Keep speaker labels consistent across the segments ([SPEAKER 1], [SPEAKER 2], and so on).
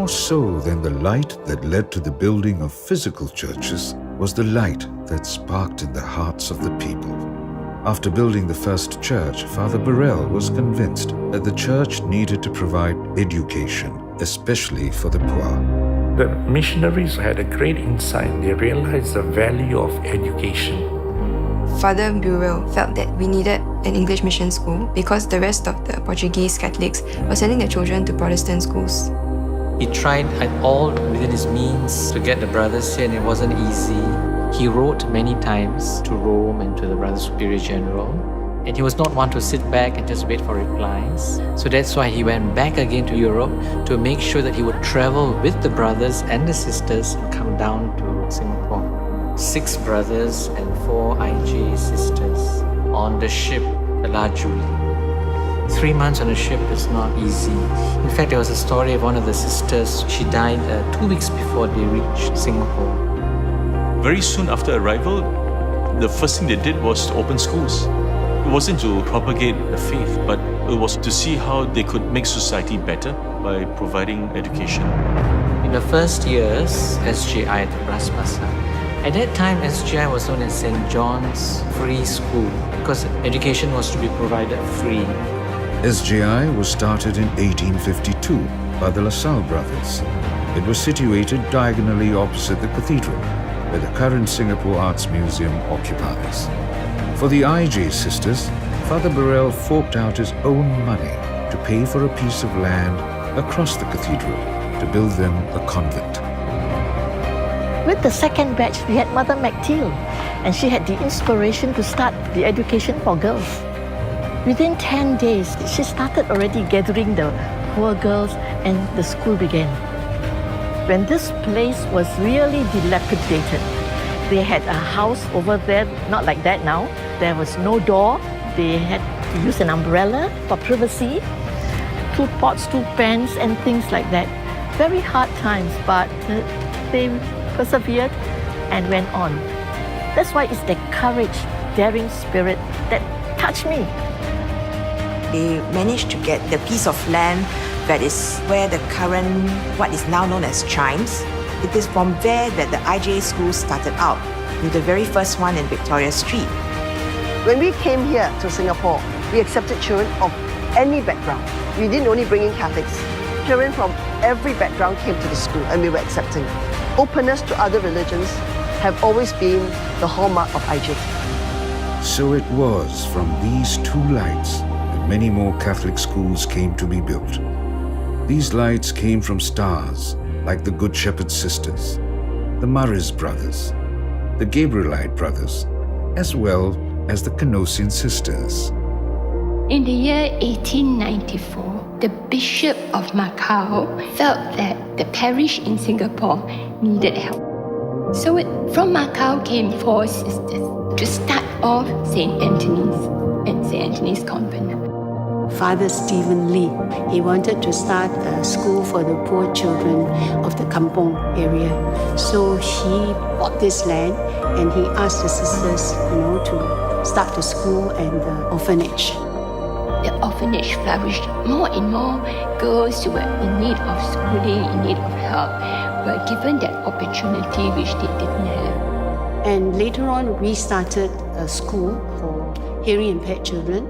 [SPEAKER 1] More so than the light that led to the building of physical churches was the light that sparked in the hearts of the people. After building the first church, Father Burrell was convinced that the church needed to provide education, especially for the poor.
[SPEAKER 2] The missionaries had a great insight. They realized the value of education.
[SPEAKER 3] Father Burrell felt that we needed an English mission school because the rest of the Portuguese Catholics were sending their children to Protestant schools.
[SPEAKER 4] He tried at all within his means to get the brothers here, and it wasn't easy. He wrote many times to Rome and to the Brother Superior General, and he was not one to sit back and just wait for replies. So that's why he went back again to Europe to make sure that he would travel with the brothers and the sisters and come down to Singapore. 6 brothers and 4 IJ sisters on the ship, the La Julie. 3 months on a ship is not easy. In fact, there was a story of one of the sisters. She died 2 weeks before they reached Singapore.
[SPEAKER 5] Very soon after arrival, the first thing they did was to open schools. It wasn't to propagate the faith, but it was to see how they could make society better by providing education.
[SPEAKER 4] In the first years, SJI at the Bras Basah, at that time, SJI was known as St. John's Free School because education was to be provided free.
[SPEAKER 1] SJI was started in 1852 by the LaSalle brothers. It was situated diagonally opposite the cathedral, where the current Singapore Arts Museum occupies. For the IJ sisters, Father Burrell forked out his own money to pay for a piece of land across the cathedral to build them a convent.
[SPEAKER 6] With the second batch, we had Mother MacTeal, and she had the inspiration to start the education for girls. Within 10 days, she started already gathering the poor girls, and the school began. When this place was really dilapidated, they had a house over there, not like that now. There was no door. They had to use an umbrella for privacy, 2 pots, 2 pans, and things like that. Very hard times, but they persevered and went on. That's why it's the courage, daring spirit that touched me.
[SPEAKER 7] They managed to get the piece of land that is where the current, what is now known as Chimes. It is from there that the IJ school started out, with the very first one in Victoria Street.
[SPEAKER 8] When we came here to Singapore, we accepted children of any background. We didn't only bring in Catholics. Children from every background came to the school, and we were accepting. Openness to other religions have always been the hallmark of IJ.
[SPEAKER 1] So it was from these 2 lights that many more Catholic schools came to be built. These lights came from stars like the Good Shepherd sisters, the Murray's brothers, the Gabrielite brothers, as well as the Canossian sisters.
[SPEAKER 9] In the year 1894, the Bishop of Macau felt that the parish in Singapore needed help. So from Macau came 4 sisters to start off St. Anthony's and St. Anthony's Convent.
[SPEAKER 10] Father Stephen Lee, he wanted to start a school for the poor children of the Kampong area. So he bought this land and he asked the sisters, to start the school and the orphanage.
[SPEAKER 9] The orphanage flourished. More and more girls who were in need of schooling, in need of help, were given that opportunity which they didn't have.
[SPEAKER 10] And later on, we started a school for hearing impaired children,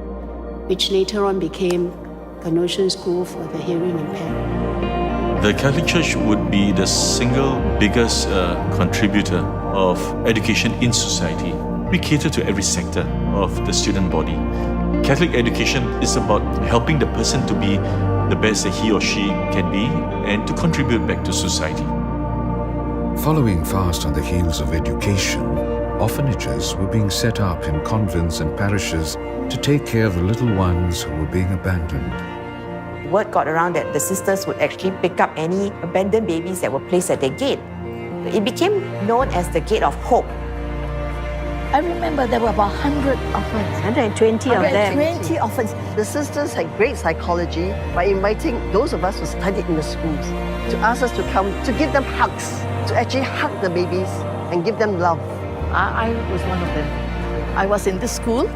[SPEAKER 10] which later on became Canossian School for the hearing impaired.
[SPEAKER 5] The Catholic Church would be the single biggest contributor of education in society. We cater to every sector of the student body. Catholic education is about helping the person to be the best that he or she can be and to contribute back to society.
[SPEAKER 1] Following fast on the heels of education, orphanages were being set up in convents and parishes to take care of the little ones who were being abandoned.
[SPEAKER 7] Word got around that the sisters would actually pick up any abandoned babies that were placed at their gate. It became known as the Gate of Hope.
[SPEAKER 6] I remember there were about 100 orphans.
[SPEAKER 8] 120 of them.
[SPEAKER 6] 120 orphans.
[SPEAKER 8] The sisters had great psychology by inviting those of us who studied in the schools to ask us to come, to give them hugs, to actually hug the babies and give them love.
[SPEAKER 6] I was one of them. I was in this school,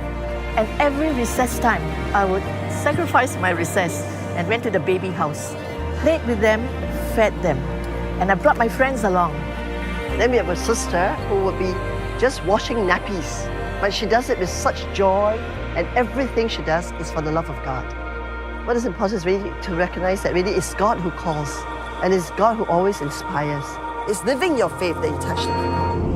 [SPEAKER 6] and every recess time, I would sacrifice my recess and went to the baby house. Played with them, fed them. And I brought my friends along.
[SPEAKER 8] Then we have a sister who would be just washing nappies, but she does it with such joy, and everything she does is for the love of God. What is important is really to recognize that really it's God who calls, and it's God who always inspires. It's living your faith that you touch the people.